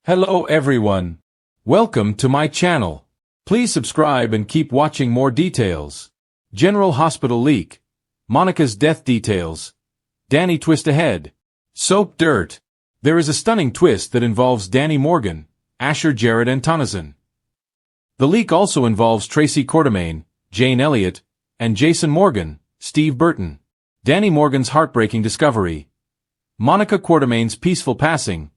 Hello everyone. Welcome to my channel. Please subscribe and keep watching more details. General Hospital leak. Monica's death details. Danny twist ahead. Soap dirt. There is a stunning twist that involves Danny Morgan, Asher Jarrett and Tonneson. The leak also involves Tracy Quartermaine, Jane Elliott, and Jason Morgan, Steve Burton. Danny Morgan's heartbreaking discovery. Monica Quartermaine's peaceful passing.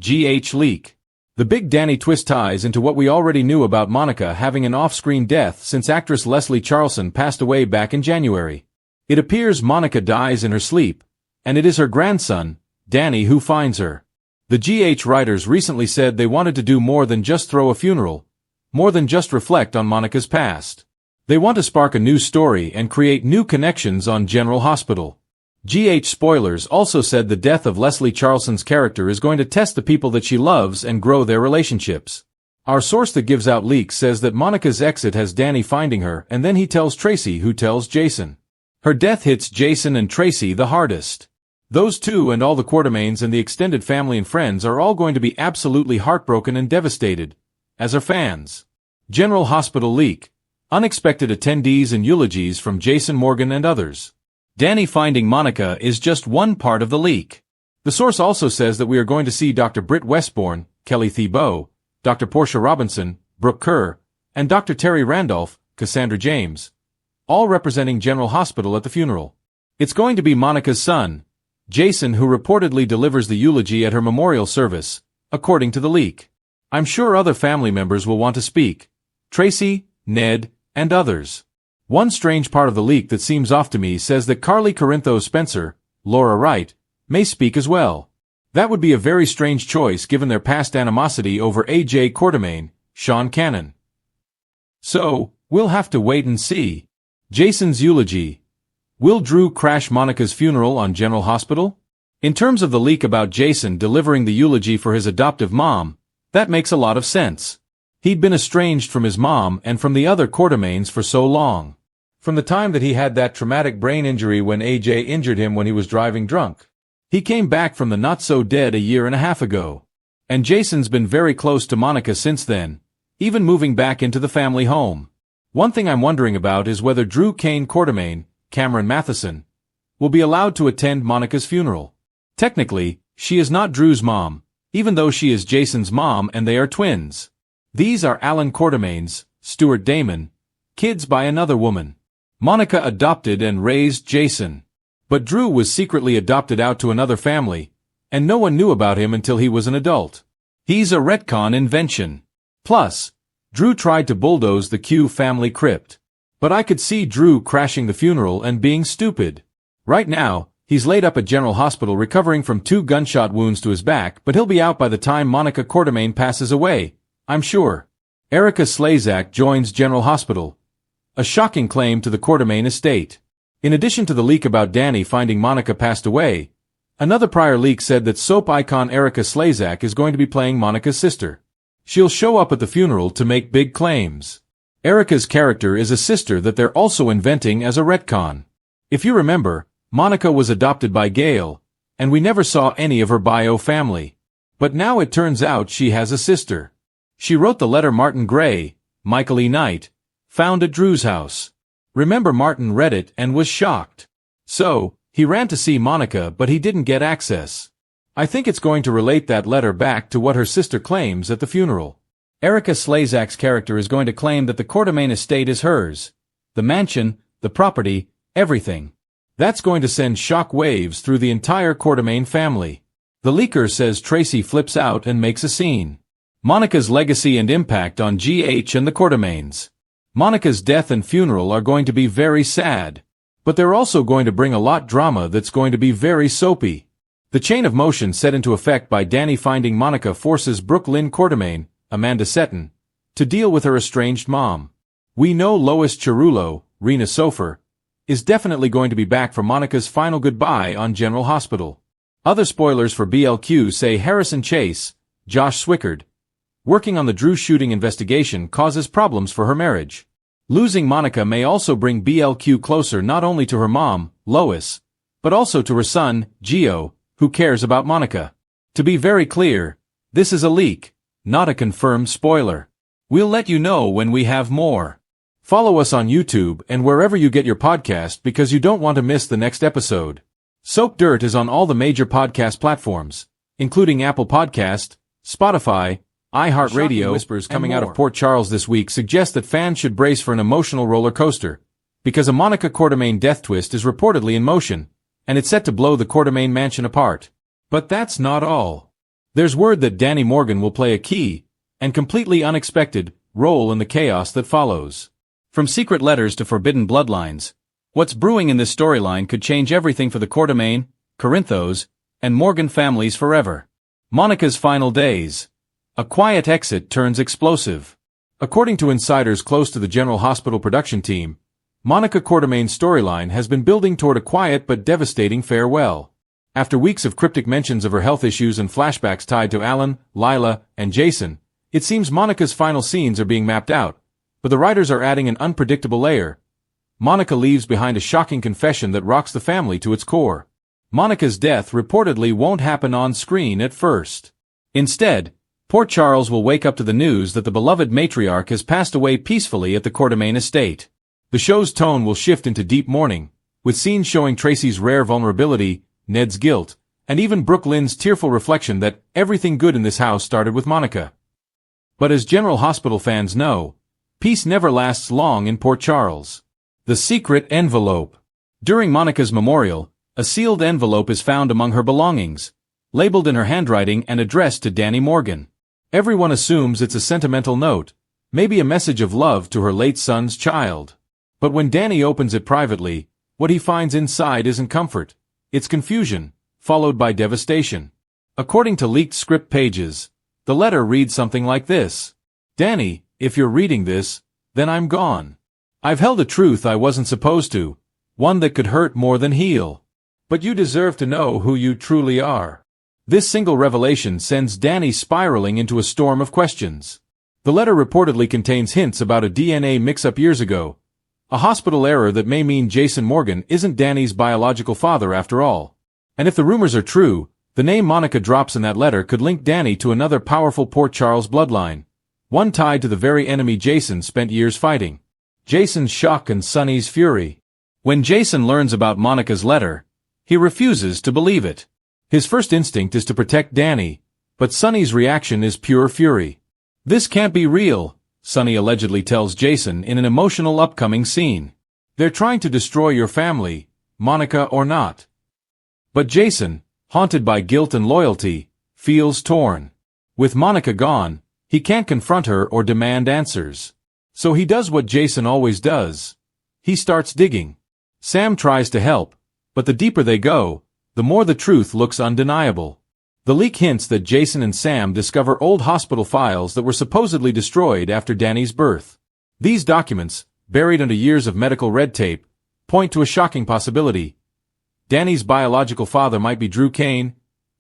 GH leak. The big Danny twist ties into what we already knew about Monica having an off-screen death since actress Leslie Charleson passed away back in January. It appears Monica dies in her sleep, and it is her grandson, Danny, who finds her. The GH writers recently said they wanted to do more than just throw a funeral, more than just reflect on Monica's past. They want to spark a new story and create new connections on General Hospital. GH spoilers also said the death of Leslie Charleson's character is going to test the people that she loves and grow their relationships. Our source that gives out leaks says that Monica's exit has Danny finding her, and then he tells Tracy, who tells Jason. Her death hits Jason and Tracy the hardest. Those two and all the Quartermaines and the extended family and friends are all going to be absolutely heartbroken and devastated, as are fans. General Hospital leak. Unexpected attendees and eulogies from Jason Morgan and others. Danny finding Monica is just one part of the leak. The source also says that we are going to see Dr. Britt Westbourne, Kelly Thibault, Dr. Portia Robinson, Brooke Kerr, and Dr. Terry Randolph, Cassandra James, all representing General Hospital at the funeral. It's going to be Monica's son, Jason, who reportedly delivers the eulogy at her memorial service, according to the leak. I'm sure other family members will want to speak. Tracy, Ned, and others. One strange part of the leak that seems off to me says that Carly Corintho Spencer, Laura Wright, may speak as well. That would be a very strange choice given their past animosity over A.J. Quartermaine, Sean Cannon. So, we'll have to wait and see. Jason's eulogy. Will Drew crash Monica's funeral on General Hospital? In terms of the leak about Jason delivering the eulogy for his adoptive mom, that makes a lot of sense. He'd been estranged from his mom and from the other Quartermaines for so long. From the time that he had that traumatic brain injury when AJ injured him when he was driving drunk. He came back from the not-so-dead a year and a half ago. And Jason's been very close to Monica since then, even moving back into the family home. One thing I'm wondering about is whether Drew Kane Quartermaine, Cameron Matheson, will be allowed to attend Monica's funeral. Technically, she is not Drew's mom, even though she is Jason's mom and they are twins. These are Alan Quartermaine's, Stuart Damon, kids by another woman. Monica adopted and raised Jason. But Drew was secretly adopted out to another family, and no one knew about him until he was an adult. He's a retcon invention. Plus, Drew tried to bulldoze the Q family crypt. But I could see Drew crashing the funeral and being stupid. Right now, he's laid up at General Hospital recovering from 2 gunshot wounds to his back, but he'll be out by the time Monica Quartermaine passes away, I'm sure. Erica Slezak joins General Hospital. A shocking claim to the Quartermaine estate. In addition to the leak about Danny finding Monica passed away, another prior leak said that soap icon Erica Slezak is going to be playing Monica's sister. She'll show up at the funeral to make big claims. Erica's character is a sister that they're also inventing as a retcon. If you remember, Monica was adopted by Gail, and we never saw any of her bio family. But now it turns out she has a sister. She wrote the letter Martin Gray, Michael E. Knight, found at Drew's house. Remember, Martin read it and was shocked. So, he ran to see Monica, but he didn't get access. I think it's going to relate that letter back to what her sister claims at the funeral. Erica Slezak's character is going to claim that the Quartermaine estate is hers. The mansion, the property, everything. That's going to send shock waves through the entire Quartermaine family. The leaker says Tracy flips out and makes a scene. Monica's legacy and impact on GH and the Quartermaines. Monica's death and funeral are going to be very sad. But they're also going to bring a lot drama that's going to be very soapy. The chain of motion set into effect by Danny finding Monica forces Brooke Lynn Quartermaine, Amanda Setton, to deal with her estranged mom. We know Lois Cerullo, Rena Sofer, is definitely going to be back for Monica's final goodbye on General Hospital. Other spoilers for BLQ say Harrison Chase, Josh Swickard, working on the Drew shooting investigation causes problems for her marriage. Losing Monica may also bring BLQ closer not only to her mom, Lois, but also to her son, Gio, who cares about Monica. To be very clear, This is a leak, not a confirmed spoiler. We'll let you know when we have more. Follow us on YouTube and wherever you get your podcast because you don't want to miss the next episode. Soap Dirt is on all the major podcast platforms, including Apple Podcast, Spotify, iHeartRadio. Whispers coming out of Port Charles this week suggest that fans should brace for an emotional roller coaster, because a Monica Quartermaine death twist is reportedly in motion, and it's set to blow the Quartermaine mansion apart. But that's not all. There's word that Danny Morgan will play a key, and completely unexpected, role in the chaos that follows. From secret letters to forbidden bloodlines, what's brewing in this storyline could change everything for the Quartermaine, Corinthos, and Morgan families forever. Monica's final days. A quiet exit turns explosive. According to insiders close to the General Hospital production team, Monica Quartermaine's storyline has been building toward a quiet but devastating farewell. After weeks of cryptic mentions of her health issues and flashbacks tied to Alan, Lila, and Jason, it seems Monica's final scenes are being mapped out, but the writers are adding an unpredictable layer. Monica leaves behind a shocking confession that rocks the family to its core. Monica's death reportedly won't happen on screen at first. Instead, Port Charles will wake up to the news that the beloved matriarch has passed away peacefully at the Quartermaine estate. The show's tone will shift into deep mourning, with scenes showing Tracy's rare vulnerability, Ned's guilt, and even Brooke Lynn's tearful reflection that everything good in this house started with Monica. But as General Hospital fans know, peace never lasts long in Port Charles. The secret envelope. During Monica's memorial, a sealed envelope is found among her belongings, labeled in her handwriting and addressed to Danny Morgan. Everyone assumes it's a sentimental note, maybe a message of love to her late son's child. But when Danny opens it privately, what he finds inside isn't comfort. It's confusion, followed by devastation. According to leaked script pages, the letter reads something like this. Danny, if you're reading this, then I'm gone. I've held a truth I wasn't supposed to, one that could hurt more than heal. But you deserve to know who you truly are. This single revelation sends Danny spiraling into a storm of questions. The letter reportedly contains hints about a DNA mix-up years ago, a hospital error that may mean Jason Morgan isn't Danny's biological father after all. And if the rumors are true, the name Monica drops in that letter could link Danny to another powerful Port Charles bloodline, one tied to the very enemy Jason spent years fighting. Jason's shock and Sonny's fury. When Jason learns about Monica's letter, he refuses to believe it. His first instinct is to protect Danny, but Sonny's reaction is pure fury. This can't be real, Sonny allegedly tells Jason in an emotional upcoming scene. They're trying to destroy your family, Monica or not. But Jason, haunted by guilt and loyalty, feels torn. With Monica gone, he can't confront her or demand answers. So he does what Jason always does. He starts digging. Sam tries to help, but the deeper they go, the more the truth looks undeniable. The leak hints that Jason and Sam discover old hospital files that were supposedly destroyed after Danny's birth. These documents, buried under years of medical red tape, point to a shocking possibility. Danny's biological father might be Drew Kane,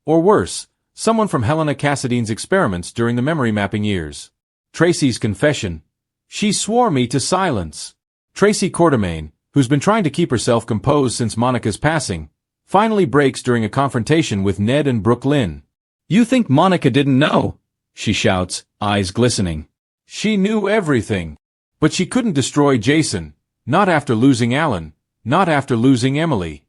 or worse, someone from Helena Cassadine's experiments during the memory mapping years. Tracy's confession. She swore me to silence. Tracy Quartermaine, who's been trying to keep herself composed since Monica's passing, finally breaks during a confrontation with Ned and Brooke Lynn. You think Monica didn't know? She shouts, eyes glistening. She knew everything. But she couldn't destroy Jason, not after losing Alan, not after losing Emily.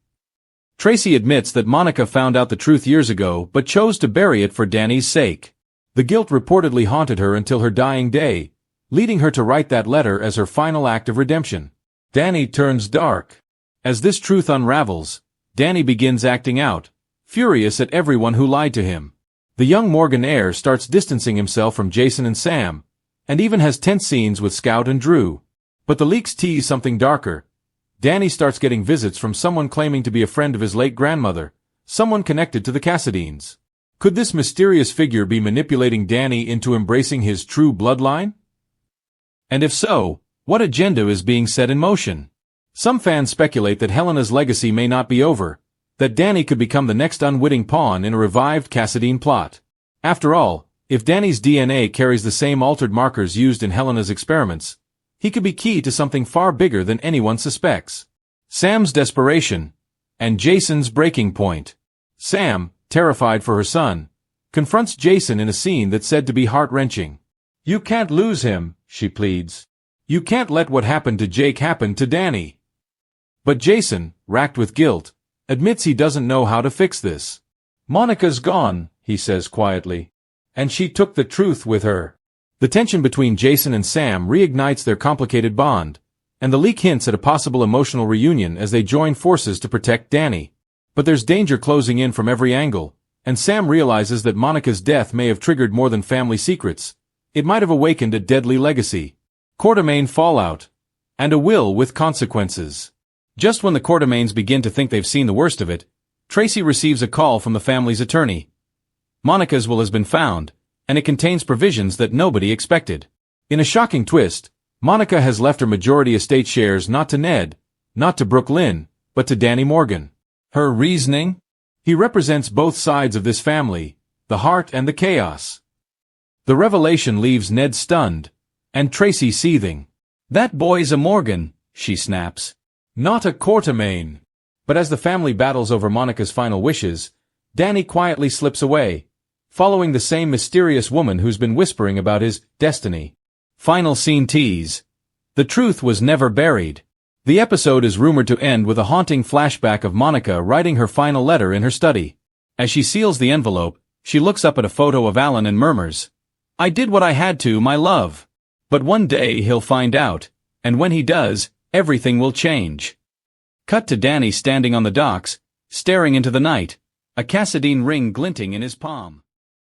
Tracy admits that Monica found out the truth years ago but chose to bury it for Danny's sake. The guilt reportedly haunted her until her dying day, leading her to write that letter as her final act of redemption. Danny turns dark. As this truth unravels, Danny begins acting out, furious at everyone who lied to him. The young Morgan heir starts distancing himself from Jason and Sam, and even has tense scenes with Scout and Drew. But the leaks tease something darker. Danny starts getting visits from someone claiming to be a friend of his late grandmother, someone connected to the Cassadines. Could this mysterious figure be manipulating Danny into embracing his true bloodline? And if so, what agenda is being set in motion? Some fans speculate that Helena's legacy may not be over, that Danny could become the next unwitting pawn in a revived Cassadine plot. After all, if Danny's DNA carries the same altered markers used in Helena's experiments, he could be key to something far bigger than anyone suspects. Sam's desperation, and Jason's breaking point. Sam, terrified for her son, confronts Jason in a scene that's said to be heart-wrenching. "You can't lose him," she pleads. "You can't let what happened to Jake happen to Danny." But Jason, racked with guilt, admits he doesn't know how to fix this. "Monica's gone," he says quietly. "And she took the truth with her." The tension between Jason and Sam reignites their complicated bond, and the leak hints at a possible emotional reunion as they join forces to protect Danny. But there's danger closing in from every angle, and Sam realizes that Monica's death may have triggered more than family secrets. It might have awakened a deadly legacy. Quartermaine fallout. And a will with consequences. Just when the Quartermaines begin to think they've seen the worst of it, Tracy receives a call from the family's attorney. Monica's will has been found, and it contains provisions that nobody expected. In a shocking twist, Monica has left her majority estate shares not to Ned, not to Brooklyn, but to Danny Morgan. Her reasoning? He represents both sides of this family, the heart and the chaos. The revelation leaves Ned stunned, and Tracy seething. "That boy's a Morgan," she snaps. "Not a Quartermaine." But as the family battles over Monica's final wishes, Danny quietly slips away, following the same mysterious woman who's been whispering about his destiny. Final scene tease. The truth was never buried. The episode is rumored to end with a haunting flashback of Monica writing her final letter in her study. As she seals the envelope, she looks up at a photo of Alan and murmurs, "I did what I had to, my love." But one day he'll find out, and when he does, everything will change. Cut to Danny standing on the docks, staring into the night, a Cassadine ring glinting in his palm.